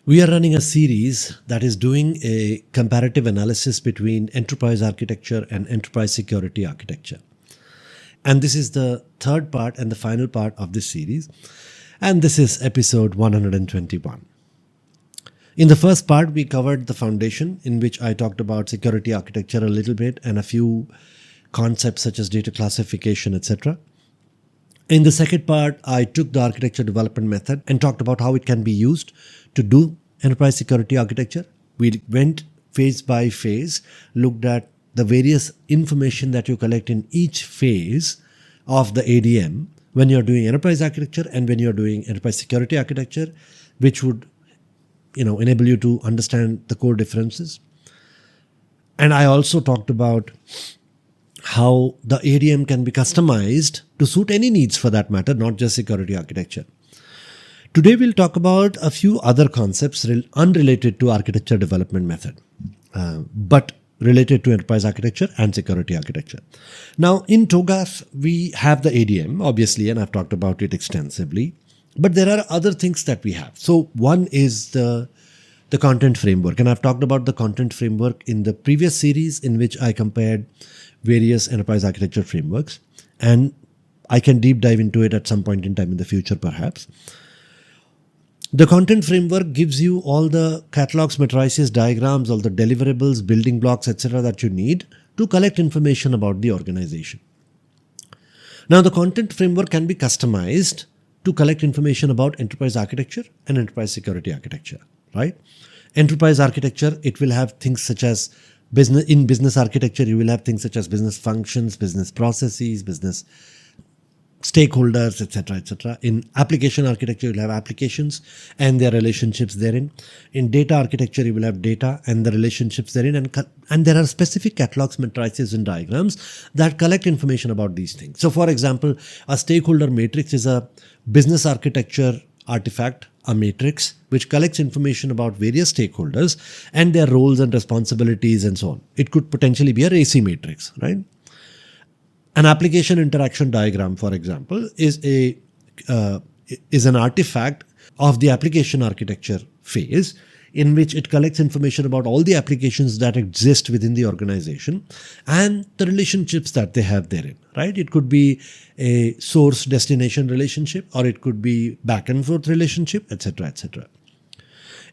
We are running a series that is doing a comparative analysis between enterprise architecture and enterprise security architecture. And this is the third part and the final part of this series. And this is episode 121. In the first part, we covered the foundation, in which I talked about security architecture a little bit and a few concepts such as data classification, etc. In the second part, I took the architecture development method and talked about how it can be used to do enterprise security architecture. We went phase by phase, looked at the various information that you collect in each phase of the ADM when you're doing enterprise architecture and when you're doing enterprise security architecture, which would enable you to understand the core differences. And I also talked about how the ADM can be customized to suit any needs for that matter, not just security architecture. Today we'll talk about a few other concepts unrelated to architecture development method, but related to enterprise architecture and security architecture. Now in TOGAF, we have the ADM, obviously, and I've talked about it extensively, but there are other things that we have. So one is the content framework, and I've talked about the content framework in the previous series in which I compared various enterprise architecture frameworks, and I can deep dive into it at some point in time in the future perhaps. The content framework gives you all the catalogs, matrices, diagrams, all the deliverables, building blocks, etc. that you need to collect information about the organization. Now, the content framework can be customized to collect information about enterprise architecture and enterprise security architecture, right? Enterprise architecture, it will have things such as business architecture, you will have things such as business functions, business processes, business stakeholders, etc., etc. In application architecture, you'll have applications and their relationships therein. In data architecture, you will have data and the relationships therein. And there are specific catalogs, matrices, and diagrams that collect information about these things. So, for example, a stakeholder matrix is a business architecture artifact, a matrix which collects information about various stakeholders and their roles and responsibilities and so on. It could potentially be a RACI matrix, right? An application interaction diagram, for example, is an artifact of the application architecture phase in which it collects information about all the applications that exist within the organization and the relationships that they have therein, right? It could be a source-destination relationship, or it could be back-and-forth relationship, etc., etc.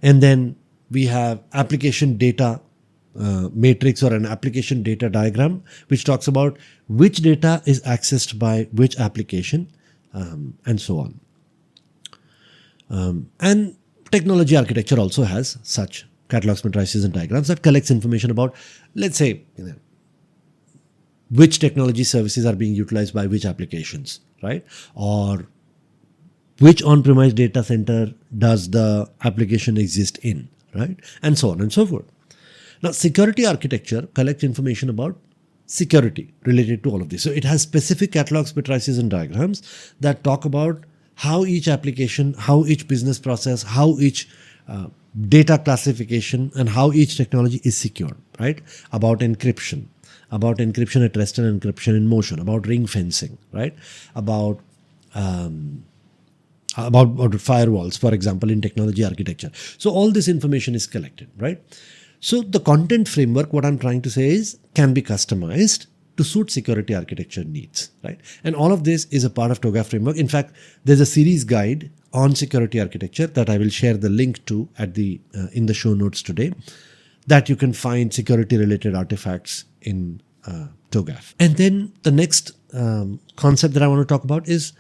And then we have application data matrix or an application data diagram, which talks about which data is accessed by which application, and so on. And technology architecture also has such catalogs, matrices, and diagrams that collects information about, let's say, which technology services are being utilized by which applications, right? Or which on-premise data center does the application exist in, right? And so on and so forth. Now, security architecture collects information about security related to all of this. So it has specific catalogs, matrices, and diagrams that talk about how each application, how each business process, how each data classification, and how each technology is secured, right? About encryption at rest and encryption in motion, about ring fencing, right? About firewalls, for example, in technology architecture. So all this information is collected, right? So the content framework, what I'm trying to say is, can be customized to suit security architecture needs, right? And all of this is a part of TOGAF framework. In fact, there's a series guide on security architecture that I will share the link to in the show notes today, that you can find security related artifacts in TOGAF. And then the next concept that I want to talk about is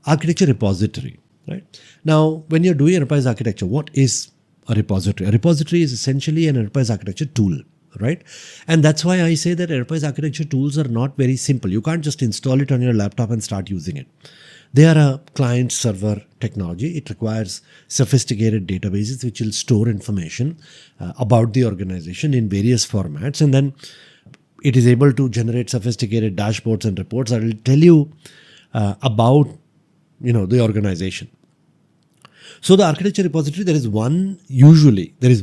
architecture repository, right? Now, when you're doing enterprise architecture, what is a repository? A repository is essentially an enterprise architecture tool, right? And that's why I say that enterprise architecture tools are not very simple. You can't just install it on your laptop and start using it. They are a client-server technology. It requires sophisticated databases which will store information about the organization in various formats, and then it is able to generate sophisticated dashboards and reports that will tell you about the organization. So the architecture repository, there is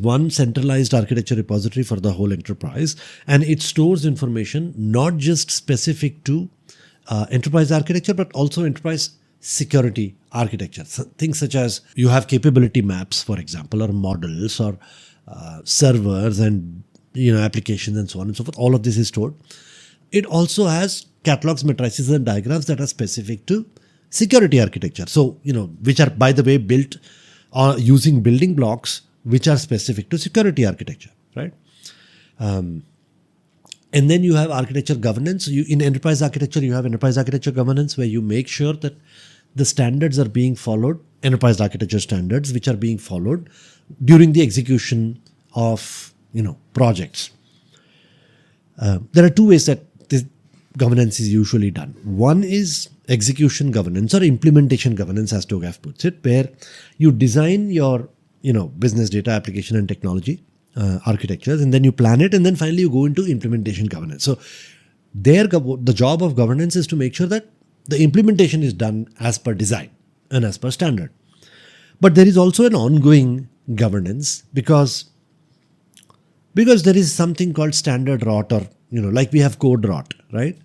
one centralized architecture repository for the whole enterprise, and it stores information not just specific to enterprise architecture, but also enterprise security architecture. So things such as you have capability maps, for example, or models, or servers and applications and so on and so forth. All of this is stored. It also has catalogs, matrices, and diagrams that are specific to security architecture. So which are, by the way, built using building blocks which are specific to security architecture, right? And then you have architecture governance. In enterprise architecture, you have enterprise architecture governance, where you make sure that the standards are being followed, enterprise architecture standards, which are being followed during the execution of projects. There are two ways that this governance is usually done. One is execution governance or implementation governance, as TOGAF puts it, where you design your business data application and technology architectures, and then you plan it, and then finally you go into implementation governance. So the job of governance is to make sure that the implementation is done as per design and as per standard. But there is also an ongoing governance because there is something called standard rot, or like we have code rot, right?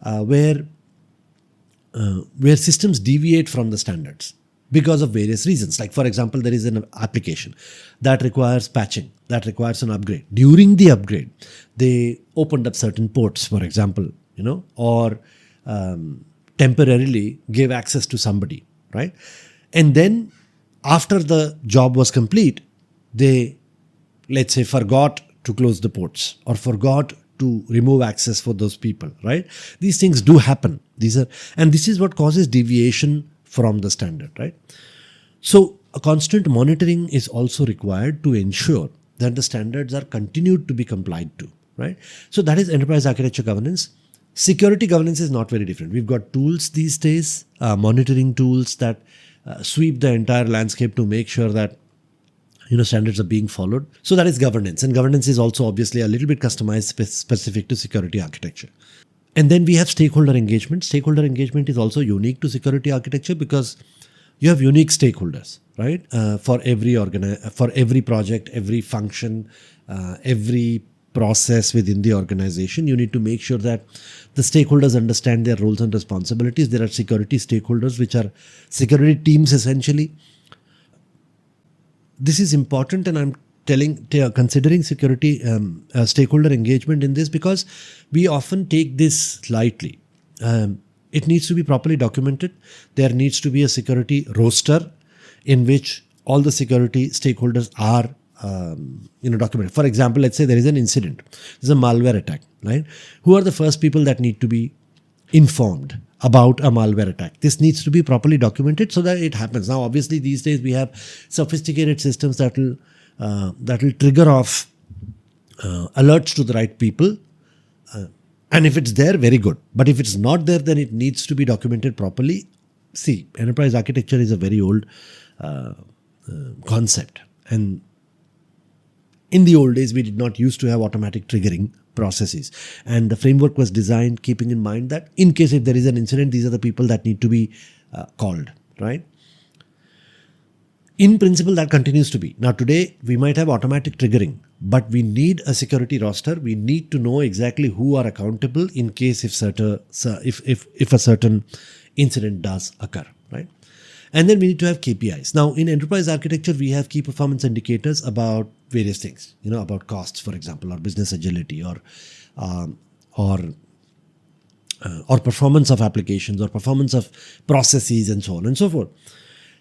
Where systems deviate from the standards because of various reasons. Like, for example, there is an application that requires patching, that requires an upgrade. During the upgrade, they opened up certain ports, for example, or temporarily gave access to somebody, right? And then after the job was complete, they, let's say, forgot to close the ports or forgot to remove access for those people, right? These things do happen. This is what causes deviation from the standard, right? So a constant monitoring is also required to ensure that the standards are continued to be complied to, right? So that is enterprise architecture governance. Security governance is not very different. We've got tools these days, monitoring tools that sweep the entire landscape to make sure that standards are being followed. So that is governance, and governance is also obviously a little bit customized, specific to security architecture. And then we have stakeholder engagement. Stakeholder engagement is also unique to security architecture because you have unique stakeholders, right? For every project, every function, every process within the organization, you need to make sure that the stakeholders understand their roles and responsibilities. There are security stakeholders, which are security teams essentially. This is important, and I'm considering security stakeholder engagement in this because we often take this lightly. It needs to be properly documented. There needs to be a security roster in which all the security stakeholders are documented. For example, let's say there is an incident. There's a malware attack, right? Who are the first people that need to be informed about a malware attack? This needs to be properly documented so that it happens. Now, obviously, these days we have sophisticated systems that will trigger off alerts to the right people. And if it's there, very good. But if it's not there, then it needs to be documented properly. See, enterprise architecture is a very old concept. And in the old days, we did not used to have automatic triggering processes. And the framework was designed keeping in mind that in case if there is an incident, these are the people that need to be called, right? In principle, that continues to be. Now, today, we might have automatic triggering, but we need a security roster. We need to know exactly who are accountable in case if a certain incident does occur, right? And then we need to have KPIs. Now, in enterprise architecture, we have key performance indicators about various things, about costs, for example, or business agility, or performance of applications, or performance of processes, and so on and so forth.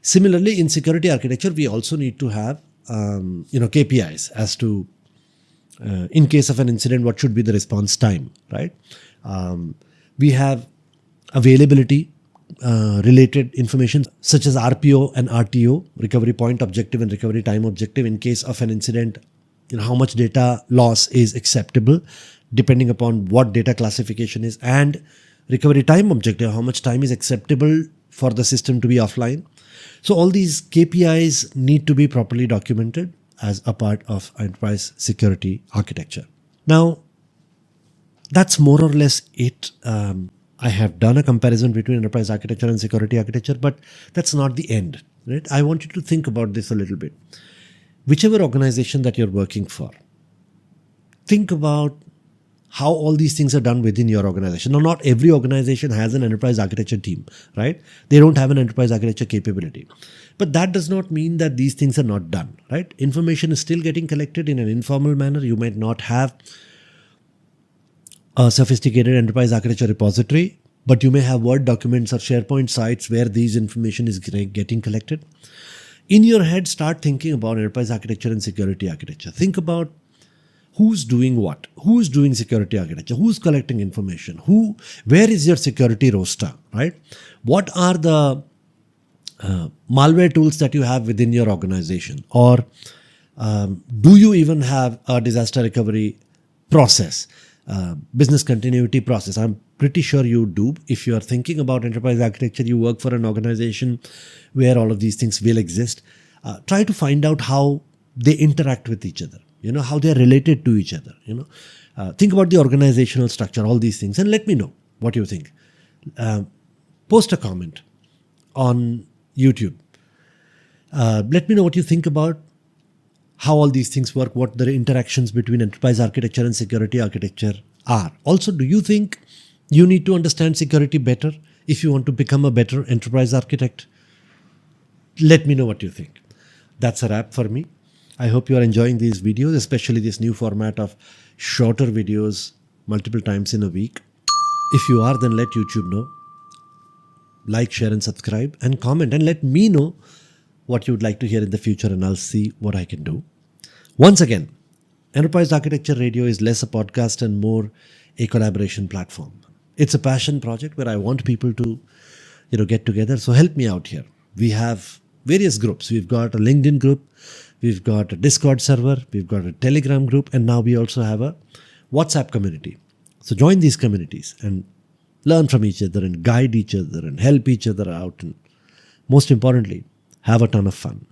Similarly, in security architecture, we also need to have KPIs as to in case of an incident, what should be the response time, right? We have availability related information such as RPO and RTO, recovery point objective and recovery time objective. In case of an incident, how much data loss is acceptable depending upon what data classification is, and recovery time objective, how much time is acceptable for the system to be offline. So all these KPIs need to be properly documented as a part of enterprise security architecture. Now, that's more or less it. I have done a comparison between enterprise architecture and security architecture, but that's not the end, right? I want you to think about this a little bit. Whichever organization that you're working for, think about how all these things are done within your organization. Now, not every organization has an enterprise architecture team, right? They don't have an enterprise architecture capability. But that does not mean that these things are not done, right? Information is still getting collected in an informal manner. You might not have a sophisticated enterprise architecture repository, but you may have Word documents or SharePoint sites where these information is getting collected. In your head, start thinking about enterprise architecture and security architecture. Think about who's doing what, who's doing security architecture, who's collecting information, where is your security roster, right? What are the malware tools that you have within your organization? Or do you even have a disaster recovery process, business continuity process? I'm pretty sure you do. If you are thinking about enterprise architecture, you work for an organization where all of these things will exist. Try to find out how they interact with each other, how they are related to each other, think about the organizational structure, all these things, and let me know what you think. Post a comment on YouTube. Let me know what you think about how all these things work, what the interactions between enterprise architecture and security architecture are. Also, do you think you need to understand security better if you want to become a better enterprise architect? Let me know what you think. That's a wrap for me. I hope you are enjoying these videos, especially this new format of shorter videos multiple times in a week. If you are, then let YouTube know. Like, share and subscribe and comment and let me know what you would like to hear in the future, and I'll see what I can do. Once again, Enterprise Architecture Radio is less a podcast and more a collaboration platform. It's a passion project where I want people to get together. So help me out here. We have various groups. We've got a LinkedIn group. We've got a Discord server. We've got a Telegram group. And now we also have a WhatsApp community. So join these communities and learn from each other and guide each other and help each other out. And most importantly, have a ton of fun.